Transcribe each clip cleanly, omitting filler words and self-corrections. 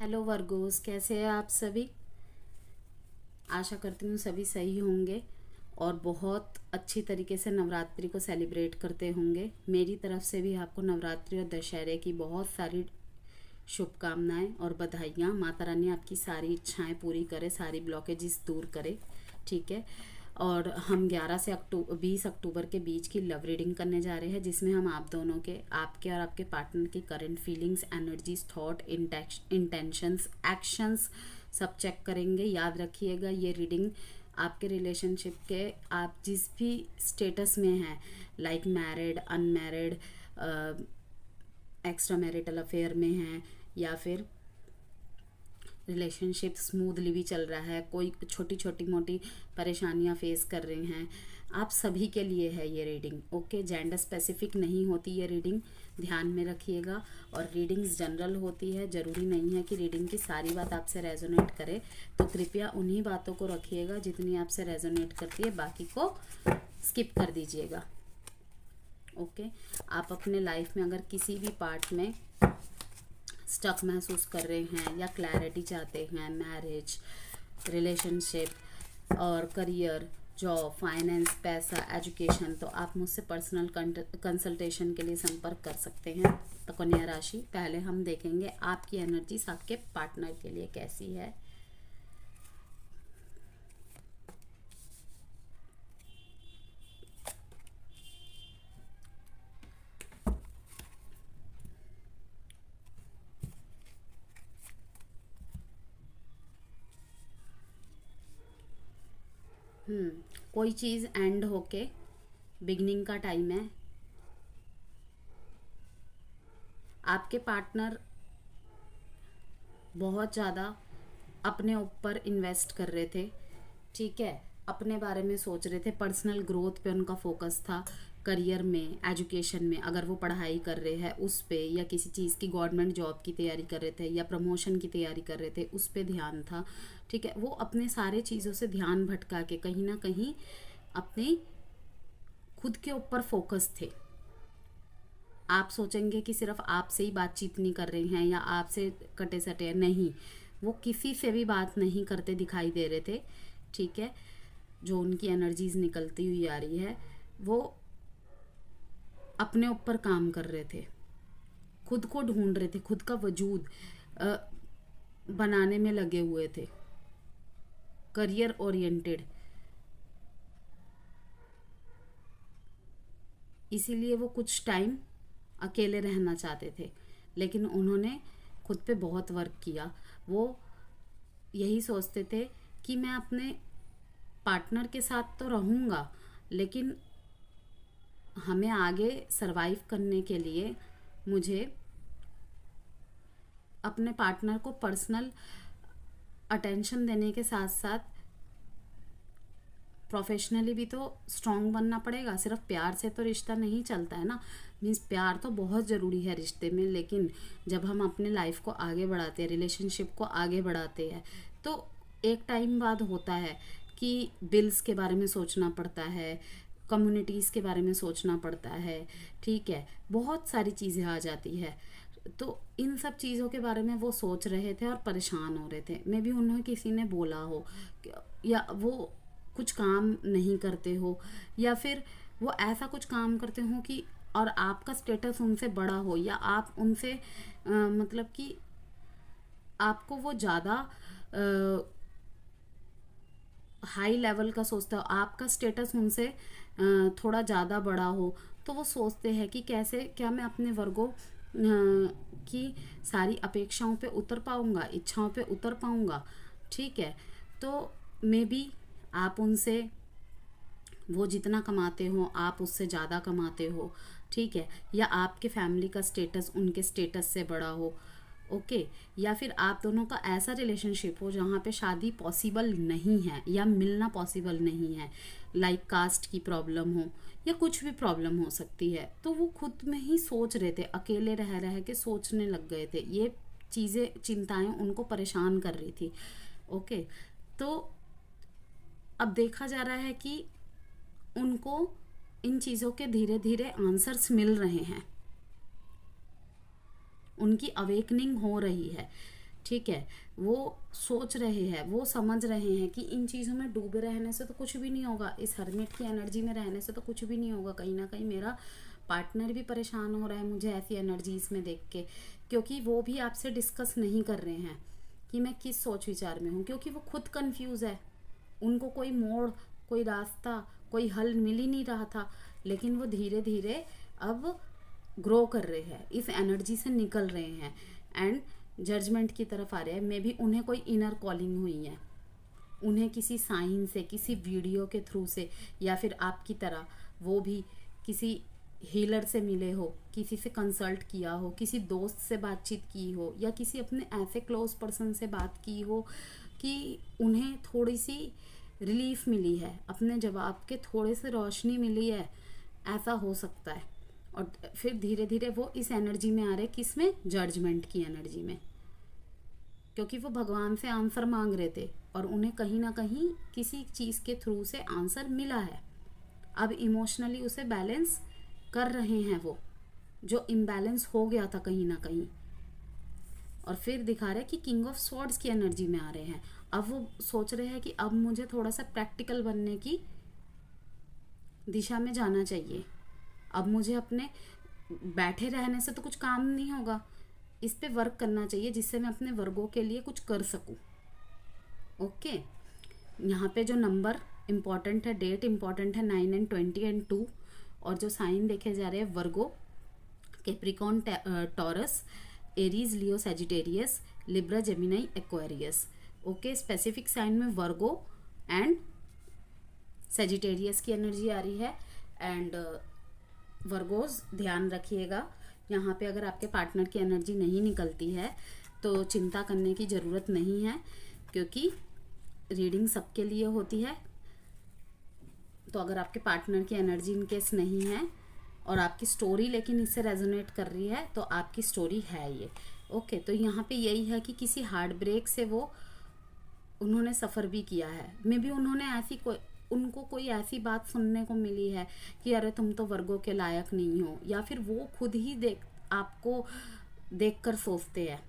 Hello Virgo's, कैसे हैं आप सभी। आशा करती हूँ सभी सही होंगे और बहुत अच्छी तरीके से नवरात्रि को सेलिब्रेट करते होंगे। मेरी तरफ से भी आपको नवरात्रि और दशहरे की बहुत सारी शुभकामनाएं और बधाइयाँ। माता रानी आपकी सारी इच्छाएं पूरी करे, सारी ब्लॉकेजेस दूर करे। ठीक है। और हम 11 से 20 अक्टूबर के बीच की लव रीडिंग करने जा रहे हैं, जिसमें हम आप दोनों के, आपके और आपके पार्टनर की current feelings, energies, thought, intentions, actions सब चेक करेंगे। याद रखिएगा, ये रीडिंग आपके रिलेशनशिप के, आप जिस भी स्टेटस में हैं, like married, unmarried, extra marital affair में हैं, या फिर रिलेशनशिप स्मूथली भी चल रहा है, कोई छोटी छोटी मोटी परेशानियां फेस कर रहे हैं, आप सभी के लिए है ये रीडिंग। ओके, जेंडर स्पेसिफिक नहीं होती ये रीडिंग, ध्यान में रखिएगा। और रीडिंग्स जनरल होती है, ज़रूरी नहीं है कि रीडिंग की सारी बात आपसे रेजोनेट करे, तो कृपया उन्हीं बातों को रखिएगा जितनी आपसे रेजोनेट करती है, बाकी को स्किप कर दीजिएगा। ओके। आप अपने लाइफ में अगर किसी भी पार्ट में स्टक महसूस कर रहे हैं या क्लैरिटी चाहते हैं, मैरिज, रिलेशनशिप और करियर, जॉब, फाइनेंस, पैसा, एजुकेशन, तो आप मुझसे पर्सनल कंसल्टेशन के लिए संपर्क कर सकते हैं। तो कन्या राशि, पहले हम देखेंगे आपकी एनर्जीज आपके पार्टनर के लिए कैसी है। कोई चीज़ एंड होके बिगनिंग का टाइम है। आपके पार्टनर बहुत ज़्यादा अपने ऊपर इन्वेस्ट कर रहे थे। ठीक है, अपने बारे में सोच रहे थे, पर्सनल ग्रोथ पे उनका फोकस था, करियर में, एजुकेशन में, अगर वो पढ़ाई कर रहे हैं उस पे, या किसी चीज़ की गवर्नमेंट जॉब की तैयारी कर रहे थे या प्रमोशन की तैयारी कर रहे थे, उस पे ध्यान था। ठीक है, वो अपने सारे चीज़ों से ध्यान भटका के कहीं ना कहीं अपने खुद के ऊपर फोकस थे। आप सोचेंगे कि सिर्फ आपसे ही बातचीत नहीं कर रहे हैं या आपसे कटे सटे हैं, नहीं, वो किसी से भी बात नहीं करते दिखाई दे रहे थे। ठीक है, जो उनकी एनर्जीज निकलती हुई आ रही है, वो अपने ऊपर काम कर रहे थे, खुद को ढूंढ रहे थे, खुद का वजूद अ, बनाने में लगे हुए थे, करियर ओरिएंटेड। इसीलिए वो कुछ टाइम अकेले रहना चाहते थे, लेकिन उन्होंने खुद पे बहुत वर्क किया। वो यही सोचते थे कि मैं अपने पार्टनर के साथ तो रहूँगा, लेकिन हमें आगे सरवाइव करने के लिए मुझे अपने पार्टनर को पर्सनल अटेंशन देने के साथ साथ प्रोफेशनली भी तो स्ट्रांग बनना पड़ेगा। सिर्फ प्यार से तो रिश्ता नहीं चलता है ना। मीन्स प्यार तो बहुत ज़रूरी है रिश्ते में, लेकिन जब हम अपने लाइफ को आगे बढ़ाते हैं, रिलेशनशिप को आगे बढ़ाते हैं, तो एक टाइम बाद होता है कि बिल्स के बारे में सोचना पड़ता है, कम्युनिटीज़ के बारे में सोचना पड़ता है। ठीक है, बहुत सारी चीज़ें आ जाती है। तो इन सब चीज़ों के बारे में वो सोच रहे थे और परेशान हो रहे थे। मे बी उन्हें किसी ने बोला हो, या वो कुछ काम नहीं करते हो, या फिर वो ऐसा कुछ काम करते हो कि, और आपका स्टेटस उनसे बड़ा हो, या आप उनसे मतलब कि आपको वो ज़्यादा हाई लेवल का सोचता हो, आपका स्टेटस उनसे थोड़ा ज़्यादा बड़ा हो, तो वो सोचते हैं कि कैसे, क्या मैं अपने वर्गों की सारी अपेक्षाओं पे उतर पाऊँगा, इच्छाओं पे उतर पाऊँगा। ठीक है, तो मे बी आप उनसे, वो जितना कमाते हो आप उससे ज़्यादा कमाते हो। ठीक है, या आपके फैमिली का स्टेटस उनके स्टेटस से बड़ा हो। ओके, या फिर आप दोनों का ऐसा रिलेशनशिप हो जहाँ पे शादी पॉसिबल नहीं है या मिलना पॉसिबल नहीं है, लाइक कास्ट की प्रॉब्लम हो या कुछ भी प्रॉब्लम हो सकती है। तो वो खुद में ही सोच रहे थे, अकेले रह रह के सोचने लग गए थे। ये चीज़ें, चिंताएं उनको परेशान कर रही थी। ओके, तो अब देखा जा रहा है कि उनको इन चीज़ों के धीरे धीरे आंसर्स मिल रहे हैं, उनकी अवेकनिंग हो रही है। ठीक है, वो सोच रहे हैं, वो समझ रहे हैं कि इन चीज़ों में डूबे रहने से तो कुछ भी नहीं होगा, इस हर्मिट की एनर्जी में रहने से तो कुछ भी नहीं होगा। कहीं ना कहीं मेरा पार्टनर भी परेशान हो रहा है मुझे ऐसी एनर्जीज में देख के, क्योंकि वो भी आपसे डिस्कस नहीं कर रहे हैं कि मैं किस सोच विचार में हूँ, क्योंकि वो खुद कंफ्यूज है। उनको कोई मोड़, कोई रास्ता, कोई हल मिल ही नहीं रहा था, लेकिन वो धीरे धीरे अब ग्रो कर रहे हैं, इस एनर्जी से निकल रहे हैं एंड जजमेंट की तरफ आ रहे हैं। मे बी उन्हें कोई इनर कॉलिंग हुई है, उन्हें किसी साइन से, किसी वीडियो के थ्रू से, या फिर आपकी तरह वो भी किसी हीलर से मिले हो, किसी से कंसल्ट किया हो, किसी दोस्त से बातचीत की हो, या किसी अपने ऐसे क्लोज पर्सन से बात की हो कि उन्हें थोड़ी सी रिलीफ मिली है, अपने जवाब के थोड़े से रोशनी मिली है, ऐसा हो सकता है। और फिर धीरे धीरे वो इस एनर्जी में आ रहे, किस में, जजमेंट की एनर्जी में, क्योंकि वो भगवान से आंसर मांग रहे थे और उन्हें कहीं ना कहीं किसी चीज़ के थ्रू से आंसर मिला है। अब इमोशनली उसे बैलेंस कर रहे हैं, वो जो इम्बैलेंस हो गया था कहीं ना कहीं। और फिर दिखा रहे कि किंग ऑफ स्वॉर्ड्स की एनर्जी में आ रहे हैं। अब वो सोच रहे हैं कि अब मुझे थोड़ा सा प्रैक्टिकल बनने की दिशा में जाना चाहिए। अब मुझे अपने बैठे रहने से तो कुछ काम नहीं होगा, इस पे वर्क करना चाहिए जिससे मैं अपने वर्गों के लिए कुछ कर सकूं। ओके, यहाँ पे जो नंबर इम्पॉर्टेंट है, डेट इम्पॉर्टेंट है 9 and 20 and 2, और जो साइन देखे जा रहे हैं Virgo, Capricorn, Taurus, Aries, Leo, Sagittarius, Libra, Gemini, Aquarius. Okay, specific sign में वर्गो एंड सैजिटेरियस की एनर्जी आ रही है। एंड वर्गोज ध्यान रखिएगा, यहाँ पे अगर आपके पार्टनर की एनर्जी नहीं निकलती है तो चिंता करने की ज़रूरत नहीं है, क्योंकि रीडिंग सबके लिए होती है। तो अगर आपके पार्टनर की एनर्जी इन केस नहीं है और आपकी स्टोरी लेकिन इससे रेजोनेट कर रही है, तो आपकी स्टोरी है ये। ओके, तो यहाँ पे यही है कि किसी हार्ट ब्रेक से वो उन्होंने सफ़र भी किया है। मे बी उन्होंने उनको कोई ऐसी बात सुनने को मिली है कि अरे तुम तो वर्गों के लायक नहीं हो, या फिर वो खुद ही आपको देखकर सोचते हैं।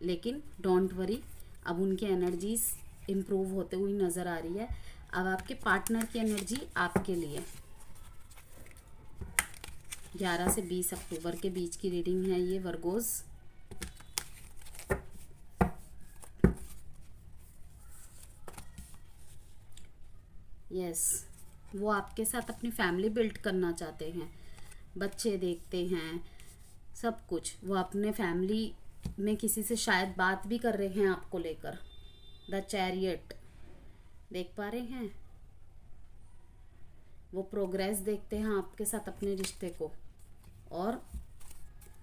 लेकिन डोंट वरी, अब उनकी एनर्जीज इम्प्रूव होते हुई नज़र आ रही है। अब आपके पार्टनर की एनर्जी आपके लिए 11 से 20 अक्टूबर के बीच की रीडिंग है ये वर्गोज। यस, वो आपके साथ अपनी फैमिली बिल्ड करना चाहते हैं, बच्चे देखते हैं, सब कुछ। वो अपने फैमिली में किसी से शायद बात भी कर रहे हैं आपको लेकर। द चैरियट देख पा रहे हैं, वो प्रोग्रेस देखते हैं आपके साथ अपने रिश्ते को। और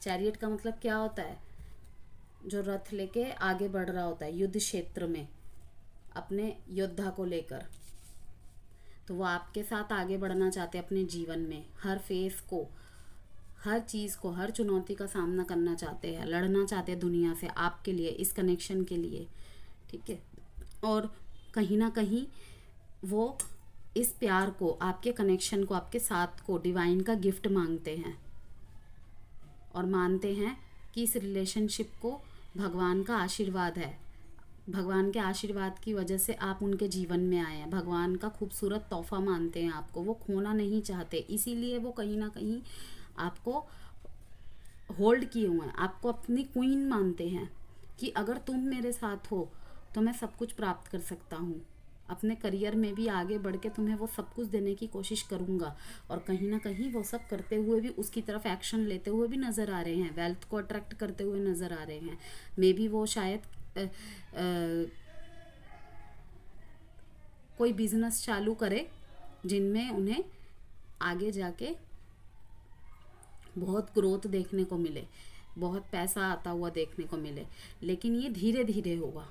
चैरियट का मतलब क्या होता है, जो रथ लेके आगे बढ़ रहा होता है युद्ध क्षेत्र में अपने योद्धा को लेकर। तो वो आपके साथ आगे बढ़ना चाहते हैं अपने जीवन में, हर फेस को, हर चीज़ को, हर चुनौती का सामना करना चाहते हैं, लड़ना चाहते हैं दुनिया से आपके लिए, इस कनेक्शन के लिए। ठीक है, और कहीं ना कहीं वो इस प्यार को, आपके कनेक्शन को, आपके साथ को डिवाइन का गिफ्ट मांगते हैं और मानते हैं कि इस रिलेशनशिप को भगवान का आशीर्वाद है। भगवान के आशीर्वाद की वजह से आप उनके जीवन में आए हैं, भगवान का खूबसूरत तोहफा मानते हैं आपको, वो खोना नहीं चाहते। इसीलिए वो कहीं ना कहीं आपको होल्ड किए हुए हैं, आपको अपनी क्वीन मानते हैं कि अगर तुम मेरे साथ हो तो मैं सब कुछ प्राप्त कर सकता हूँ। अपने करियर में भी आगे बढ़ के तुम्हें वो सब कुछ देने की कोशिश करूँगा। और कहीं ना कहीं वो सब करते हुए भी, उसकी तरफ एक्शन लेते हुए भी नज़र आ रहे हैं, वेल्थ को अट्रैक्ट करते हुए नज़र आ रहे हैं। मे बी वो शायद कोई बिजनेस चालू करे जिनमें उन्हें आगे जाके बहुत ग्रोथ देखने को मिले, बहुत पैसा आता हुआ देखने को मिले। लेकिन ये धीरे धीरे होगा,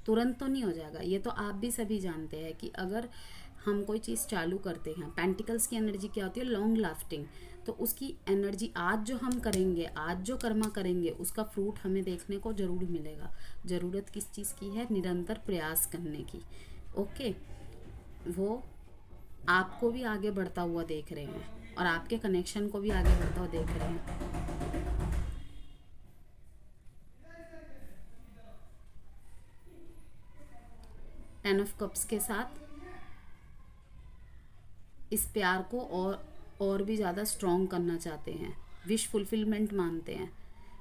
तुरंत तो नहीं हो जाएगा। ये तो आप भी सभी जानते हैं कि अगर हम कोई चीज़ चालू करते हैं, पेंटिकल्स की एनर्जी क्या होती है, लॉन्ग लास्टिंग। तो उसकी एनर्जी आज जो हम करेंगे, आज जो कर्मा करेंगे, उसका फ्रूट हमें देखने को ज़रूर मिलेगा। ज़रूरत किस चीज़ की है, निरंतर प्रयास करने की। ओके, वो आपको भी आगे बढ़ता हुआ देख रहे हैं और आपके कनेक्शन को भी आगे बढ़ता हुआ देख रहे हैं। 10 ऑफ कप्स के साथ इस प्यार को और भी ज़्यादा स्ट्रॉन्ग करना चाहते हैं, विश फुलफिलमेंट मानते हैं,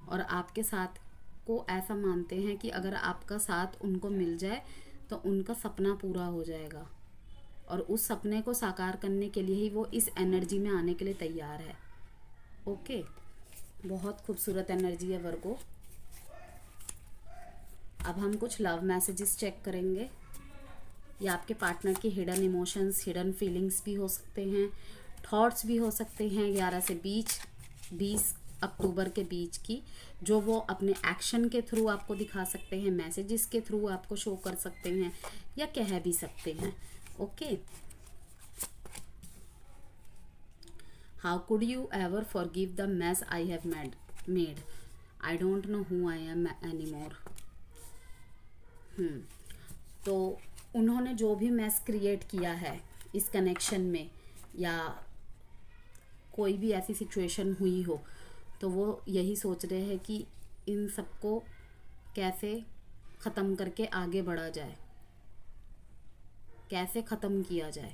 और आपके साथ को ऐसा मानते हैं कि अगर आपका साथ उनको मिल जाए तो उनका सपना पूरा हो जाएगा, और उस सपने को साकार करने के लिए ही वो इस एनर्जी में आने के लिए तैयार है। ओके, बहुत खूबसूरत एनर्जी है वर्गो। अब हम कुछ लव मैसेजेस चेक करेंगे। ये आपके पार्टनर की हिडन इमोशंस, हिडन फीलिंग्स भी हो सकते हैं, थॉट्स भी हो सकते हैं 11 से 20 अक्टूबर के बीच की, जो वो अपने एक्शन के थ्रू आपको दिखा सकते हैं, मैसेजेस के थ्रू आपको शो कर सकते हैं, या कह भी सकते हैं। Okay, how could you ever forgive the mess I have made, I don't know who I am any more. तो उन्होंने जो भी मैस क्रिएट किया है इस कनेक्शन में, या कोई भी ऐसी सिचुएशन हुई हो, तो वो यही सोच रहे हैं कि इन सबको कैसे ख़त्म करके आगे बढ़ा जाए, कैसे ख़त्म किया जाए,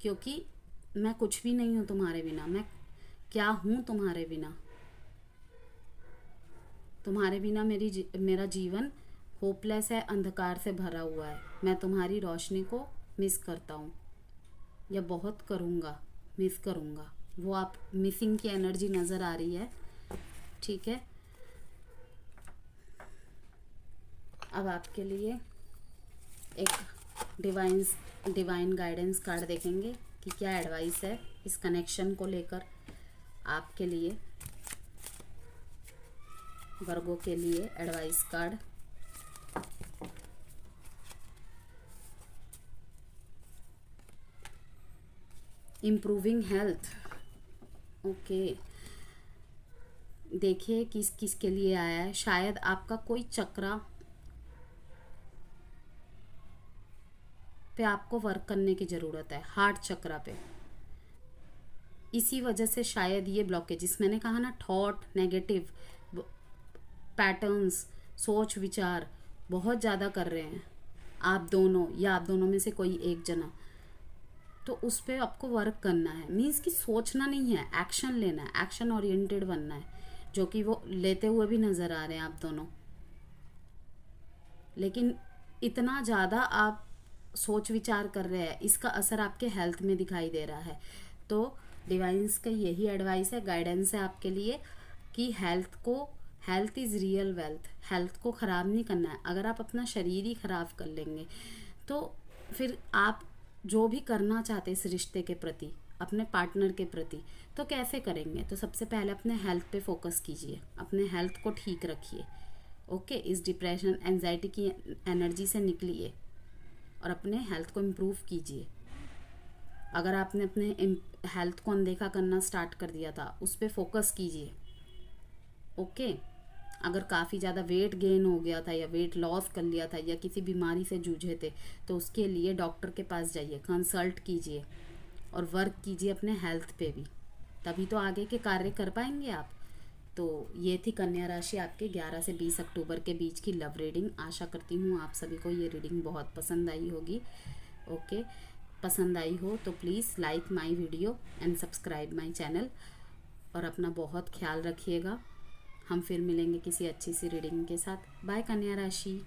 क्योंकि मैं कुछ भी नहीं हूँ तुम्हारे बिना। मैं क्या हूँ तुम्हारे बिना? तुम्हारे बिना मेरा जीवन होपलेस है, अंधकार से भरा हुआ है। मैं तुम्हारी रोशनी को मिस करता हूँ, या बहुत करूँगा, मिस करूँगा। वो आप मिसिंग की एनर्जी नज़र आ रही है। ठीक है, अब आपके लिए एक डिवाइन गाइडेंस कार्ड देखेंगे कि क्या एडवाइस है इस कनेक्शन को लेकर आपके लिए। वर्गो के लिए advice card, improving health. Okay, देखिए किस किस के लिए आया है। शायद आपका कोई चक्रा पे आपको वर्क करने की ज़रूरत है, हार्ट चक्रा पे। इसी वजह से शायद ये ब्लॉकेजेस, मैंने कहा ना, थॉट, नेगेटिव पैटर्न्स, सोच विचार बहुत ज़्यादा कर रहे हैं आप दोनों, या आप दोनों में से कोई एक जना। तो उस पर आपको वर्क करना है। मीन्स कि सोचना नहीं है, एक्शन लेना है, एक्शन ओरिएंटेड बनना है, जो कि वो लेते हुए भी नज़र आ रहे हैं आप दोनों। लेकिन इतना ज़्यादा आप सोच विचार कर रहे हैं, इसका असर आपके हेल्थ में दिखाई दे रहा है। तो डिवाइन्स का यही एडवाइस है, गाइडेंस है आपके लिए कि health is real wealth. Health को ख़राब नहीं करना है। अगर आप अपना शरीर ही ख़राब कर लेंगे तो फिर आप जो भी करना चाहते इस रिश्ते के प्रति, अपने पार्टनर के प्रति, तो कैसे करेंगे? तो सबसे पहले अपने हेल्थ पे फोकस कीजिए, अपने हेल्थ को ठीक रखिए। ओके, इस डिप्रेशन, एंजाइटी की एनर्जी से निकलिए और अपने हेल्थ को इम्प्रूव कीजिए। अगर आपने अपने हेल्थ को अनदेखा करना स्टार्ट कर दिया था, उस पर फोकस कीजिए। ओके, अगर काफ़ी ज़्यादा वेट गेन हो गया था, या वेट लॉस कर लिया था, या किसी बीमारी से जूझे थे, तो उसके लिए डॉक्टर के पास जाइए, कंसल्ट कीजिए और वर्क कीजिए अपने हेल्थ पे भी, तभी तो आगे के कार्य कर पाएंगे आप। तो ये थी कन्या राशि आपके 11 से 20 अक्टूबर के बीच की लव रीडिंग। आशा करती हूँ आप सभी को ये रीडिंग बहुत पसंद आई होगी। ओके, पसंद आई हो तो please like my video and subscribe my channel, और अपना बहुत ख्याल रखिएगा। हम फिर मिलेंगे किसी अच्छी सी रीडिंग के साथ। बाय कन्या राशि।